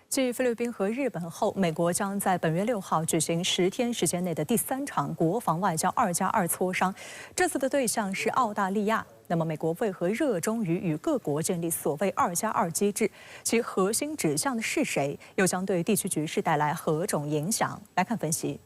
继菲律宾和日本后，美国将在本月6号举行10天时间内的第3场国防外交2+2磋商。这次的对象是澳大利亚。那么，美国为何热衷于与各国建立所谓2+2机制？其核心指向的是谁？又将对地区局势带来何种影响？来看分析。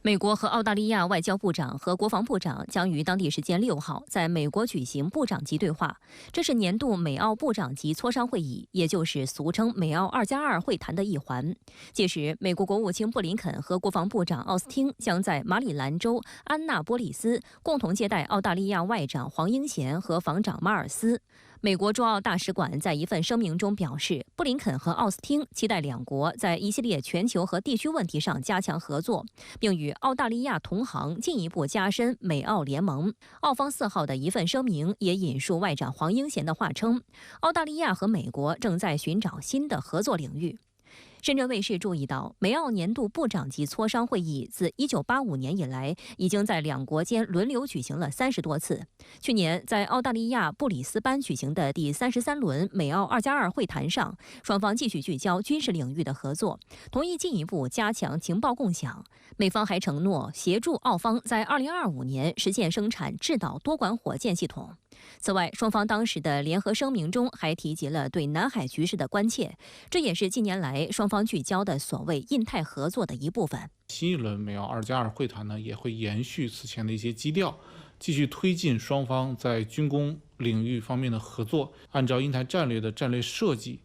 美国和澳大利亚外交部长和国防部长将于当地时间6号在美国举行部长级对话，这是年度美澳部长级磋商会议，也就是俗称美澳2+2会谈的一环。届时，美国国务卿布林肯和国防部长奥斯汀将在马里兰州安纳波利斯共同接待澳大利亚外长黄英贤和防长马尔斯。 美国驻澳大使馆在一份声明中表示，布林肯和奥斯汀期待两国在一系列全球和地区问题上加强合作，并与澳大利亚同行进一步加深美澳联盟。澳方4号的一份声明也引述外长黄英贤的话称，澳大利亚和美国正在寻找新的合作领域。 深圳卫视注意到，美澳年度部长级磋商会议自1985年以来，已经在两国间轮流举行了30多次。去年在澳大利亚布里斯班举行的第33轮美澳2+2会谈上，双方继续聚焦军事领域的合作，同意进一步加强情报共享。美方还承诺协助澳方在2025年实现生产制导多管火箭系统。 此外，双方当时的联合声明中还提及了对南海局势的关切，这也是近年来双方聚焦的所谓印太合作的一部分。新一轮美澳2+2会谈呢，也会延续此前的一些基调，继续推进双方在军工领域方面的合作，按照印太战略的战略设计，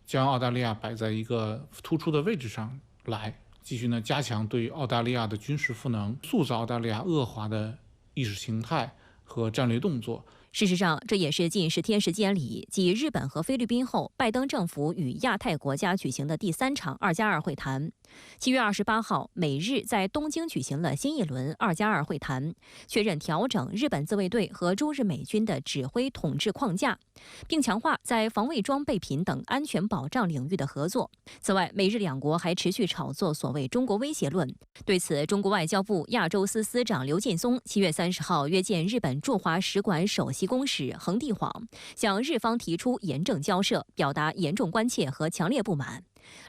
将澳大利亚摆在一个突出的位置上来，继续呢加强对澳大利亚的军事赋能，塑造澳大利亚恶化的意识形态 和战略动作。事实上，这也是近10天时间里，继日本和菲律宾后，拜登政府与亚太国家举行的第3场2+2会谈。7月28号，美日在东京举行了新一轮2+2会谈，确认调整日本自卫队和驻日美军的指挥统治框架，并强化在防卫装备品等安全保障领域的合作。此外，美日两国还持续炒作所谓中国威胁论。对此，中国外交部亚洲司司长刘劲松7月30号约见日本驻华使馆首席公使横地晃，向日方提出严正交涉，表达严重关切和强烈不满。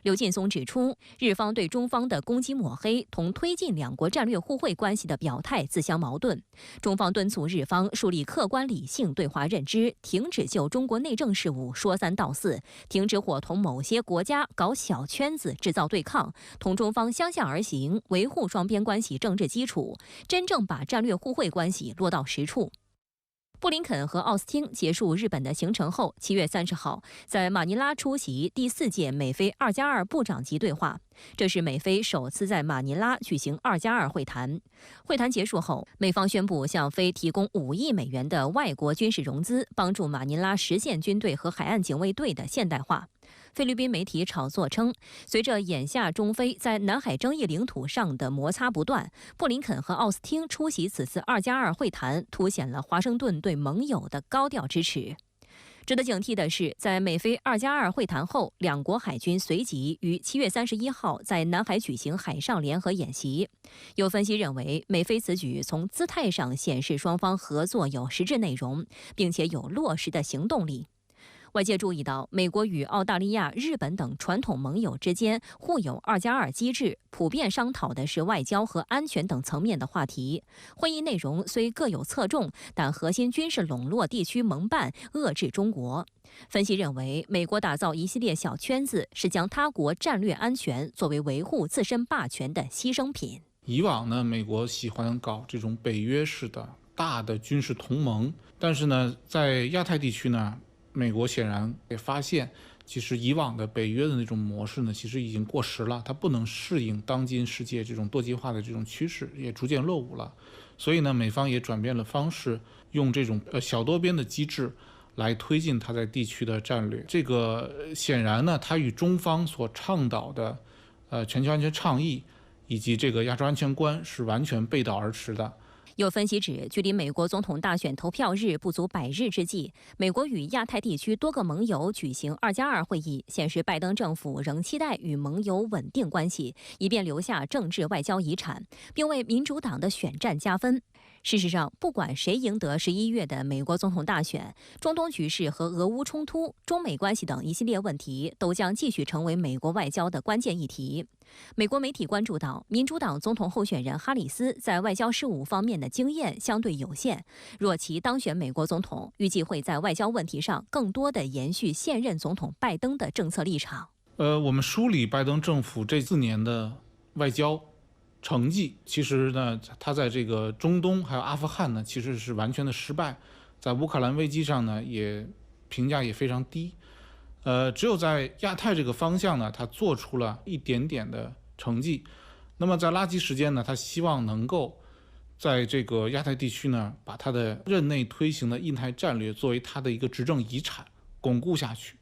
刘劲松指出，日方对中方的攻击抹黑同推进两国战略互惠关系的表态自相矛盾。中方敦促日方树立客观理性对华认知，停止就中国内政事务说三道四，停止伙同某些国家搞小圈子制造对抗，同中方相向而行，维护双边关系政治基础，真正把战略互惠关系落到实处。 布林肯和奥斯汀结束日本的行程后，7月30号在马尼拉出席第4届美菲2+2部长级对话。这是美菲首次在马尼拉举行2+2会谈。会谈结束后，美方宣布向菲提供5亿美元的外国军事融资，帮助马尼拉实现军队和海岸警卫队的现代化。 菲律宾媒体炒作称，随着眼下中菲在南海争议领土上的摩擦不断，布林肯和奥斯汀出席此次2+2会谈，凸显了华盛顿对盟友的高调支持。值得警惕的是，在美菲2+2会谈后，两国海军随即于7月31号在南海举行海上联合演习。有分析认为，美菲此举从姿态上显示双方合作有实质内容，并且有落实的行动力。 外界注意到，美国与澳大利亚、日本等传统盟友之间互有2+2机制，普遍商讨的是外交和安全等层面的话题。会议内容虽各有侧重，但核心均是笼络地区盟伴，遏制中国。分析认为，美国打造一系列小圈子，是将他国战略安全作为维护自身霸权的牺牲品。以往呢，美国喜欢搞这种北约式的大的军事同盟，但是呢，在亚太地区呢， 美国显然也发现，其实以往的北约的那种模式呢，其实已经过时了，它不能适应当今世界这种多极化的这种趋势，也逐渐落伍了。所以呢，美方也转变了方式，用这种小多边的机制来推进它在地区的战略。这个显然呢，它与中方所倡导的全球安全倡议以及这个亚洲安全观是完全背道而驰的。 有分析指，距离美国总统大选投票日不足100日之际，美国与亚太地区多个盟友举行2+2会议，显示拜登政府仍期待与盟友稳定关系，以便留下政治外交遗产，并为民主党的选战加分。事实上，不管谁赢得11月的美国总统大选，中东局势和俄乌冲突、中美关系等一系列问题都将继续成为美国外交的关键议题。美国媒体关注到，民主党总统候选人哈里斯在外交事务方面的经验相对有限，若其当选美国总统，预计会在外交问题上更多地延续现任总统拜登的政策立场。我们梳理拜登政府这4年的外交成绩，其实呢，他在这个中东还有阿富汗呢，其实是完全的失败，在乌克兰危机上呢，也评价也非常低。只有在亚太这个方向呢，他做出了一点点的成绩。那么在垃圾时间呢，他希望能够在这个亚太地区呢，把他的任内推行的印太战略作为他的一个执政遗产巩固下去。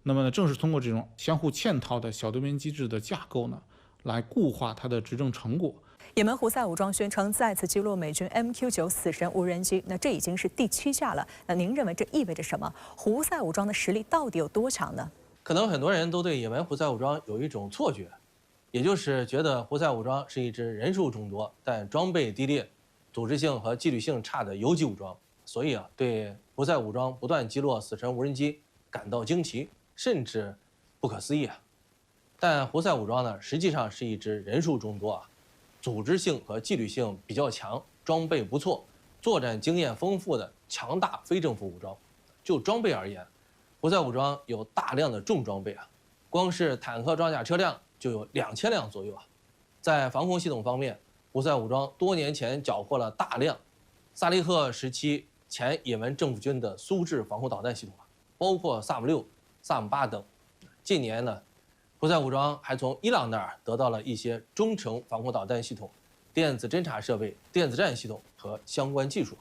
那么呢，正是通过这种相互嵌套的小多边机制的架构呢，来固化他的执政成果。也门胡塞武装宣称再次击落美军 MQ-9死神无人机，那这已经是第7架了。那您认为这意味着什么？胡塞武装的实力到底有多强呢？可能很多人都对也门胡塞武装有一种错觉，也就是觉得胡塞武装是一支人数众多但装备低劣、组织性和纪律性差的游击武装，所以对胡塞武装不断击落死神无人机感到惊奇，甚至不可思议啊。但胡塞武装呢，实际上是一支人数众多组织性和纪律性比较强、装备不错、作战经验丰富的强大非政府武装。就装备而言，胡塞武装有大量的重装备光是坦克装甲车辆就有2000辆左右在防空系统方面，胡塞武装多年前缴获了大量萨利赫时期前也门政府军的苏制防空导弹系统包括萨姆6、萨姆8等。近年呢，胡塞武装还从伊朗那儿得到了一些中程防空导弹系统、电子侦察设备、电子战系统和相关技术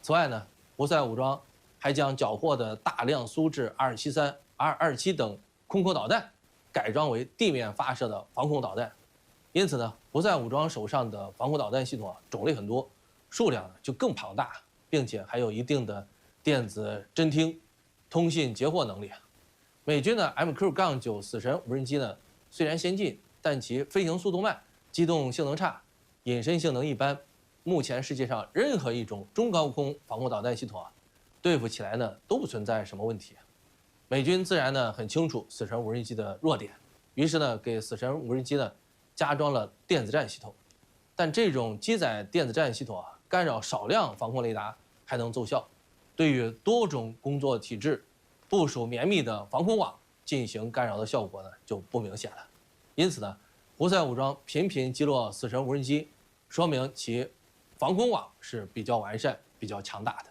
此外呢，胡塞武装还将缴获的大量苏制 R73、R27等空口导弹改装为地面发射的防空导弹。因此呢，胡塞武装手上的防空导弹系统种类很多，数量就更庞大，并且还有一定的电子侦听、通信截获能力。美军的 MQ-9死神无人机呢，虽然先进，但其飞行速度慢、机动性能差、隐身性能一般。目前世界上任何一种中高空防空导弹系统对付起来呢都不存在什么问题。美军自然呢很清楚死神无人机的弱点，于是呢给死神无人机呢加装了电子战系统。但这种机载电子战系统干扰少量防空雷达还能奏效，对于多种工作体制部署绵密的防空网进行干扰的效果呢就不明显了。因此呢，胡塞武装频频击落死神无人机，说明其防空网是比较完善、比较强大的。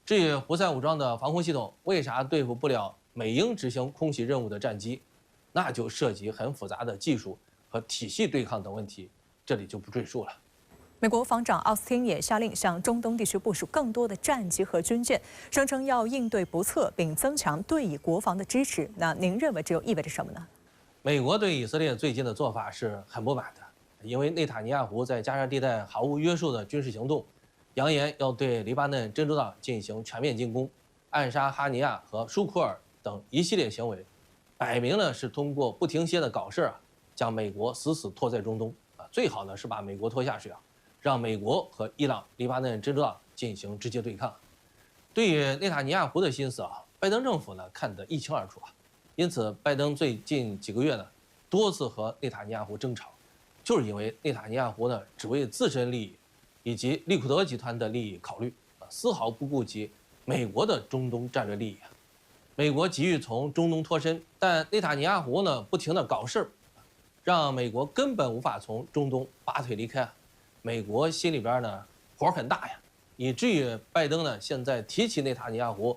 至于胡塞武装的防空系统为啥对付不了美英执行空袭任务的战机，那就涉及很复杂的技术和体系对抗等问题，这里就不赘述了。美国防长奥斯汀也下令向中东地区部署更多的战机和军舰，声称要应对不测，并增强对以国防的支持。那您认为这又意味着什么呢？美国对以色列最近的做法是很不满的，因为内塔尼亚胡在加沙地带毫无约束的军事行动，扬言要对黎巴嫩真主党进行全面进攻，暗杀哈尼亚和舒库尔等一系列行为，摆明了是通过不停歇的搞事将美国死死拖在中东最好呢是把美国拖下水让美国和伊朗、黎巴嫩真主党进行直接对抗。对于内塔尼亚胡的心思拜登政府呢看得一清二楚因此拜登最近几个月呢多次和内塔尼亚胡争吵，就是因为内塔尼亚胡呢只为自身利益以及利库德集团的利益考虑丝毫不顾及美国的中东战略利益美国急于从中东脱身，但内塔尼亚胡呢不停地搞事让美国根本无法从中东拔腿离开美国心里边呢火很大呀，以至于拜登呢现在提起内塔尼亚胡，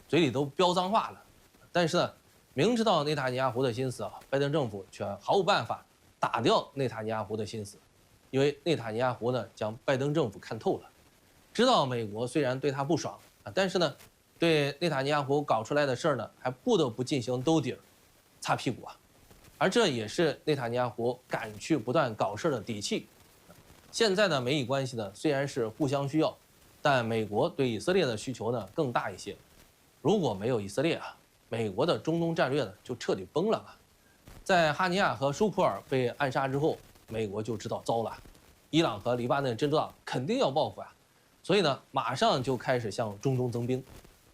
嘴里都飙脏话了。但是呢，明知道内塔尼亚胡的心思拜登政府却毫无办法打掉内塔尼亚胡的心思，因为内塔尼亚胡呢将拜登政府看透了，知道美国虽然对他不爽但是呢，对内塔尼亚胡搞出来的事儿呢还不得不进行兜底擦屁股而这也是内塔尼亚胡敢去不断搞事的底气。现在的美以关系呢虽然是互相需要，但美国对以色列的需求呢更大一些。如果没有以色列美国的中东战略呢就彻底崩了在哈尼亚和舒库尔被暗杀之后，美国就知道糟了，伊朗和黎巴嫩真主党肯定要报复所以呢，马上就开始向中东增兵，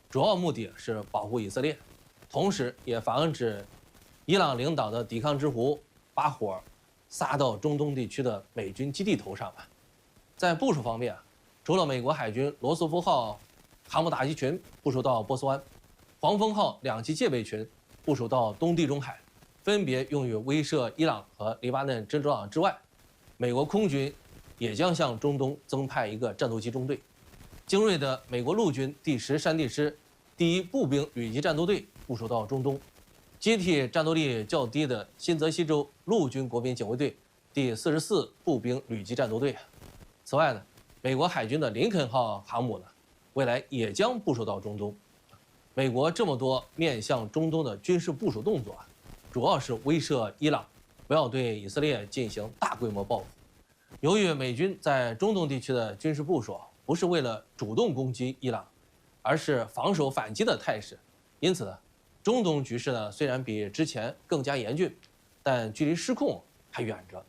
主要目的是保护以色列，同时也防止伊朗领导的抵抗之狐把火撒到中东地区的美军基地头上吧。在部署方面，除了美国海军罗斯福号航母打击群部署到波斯湾，黄蜂号2栖戒备群部署到东地中海，分别用于威慑伊朗和黎巴嫩真主党之外，美国空军也将向中东增派一个战斗机中队。精锐的美国陆军第10山地师第1步兵旅级战斗队部署到中东，接替战斗力较低的新泽西州陆军国民警卫队第44步兵旅级战斗队。此外呢，美国海军的林肯号航母呢，未来也将部署到中东。美国这么多面向中东的军事部署动作，主要是威慑伊朗，不要对以色列进行大规模报复。由于美军在中东地区的军事部署不是为了主动攻击伊朗，而是防守反击的态势，因此呢，中东局势呢虽然比之前更加严峻，但距离失控还远着。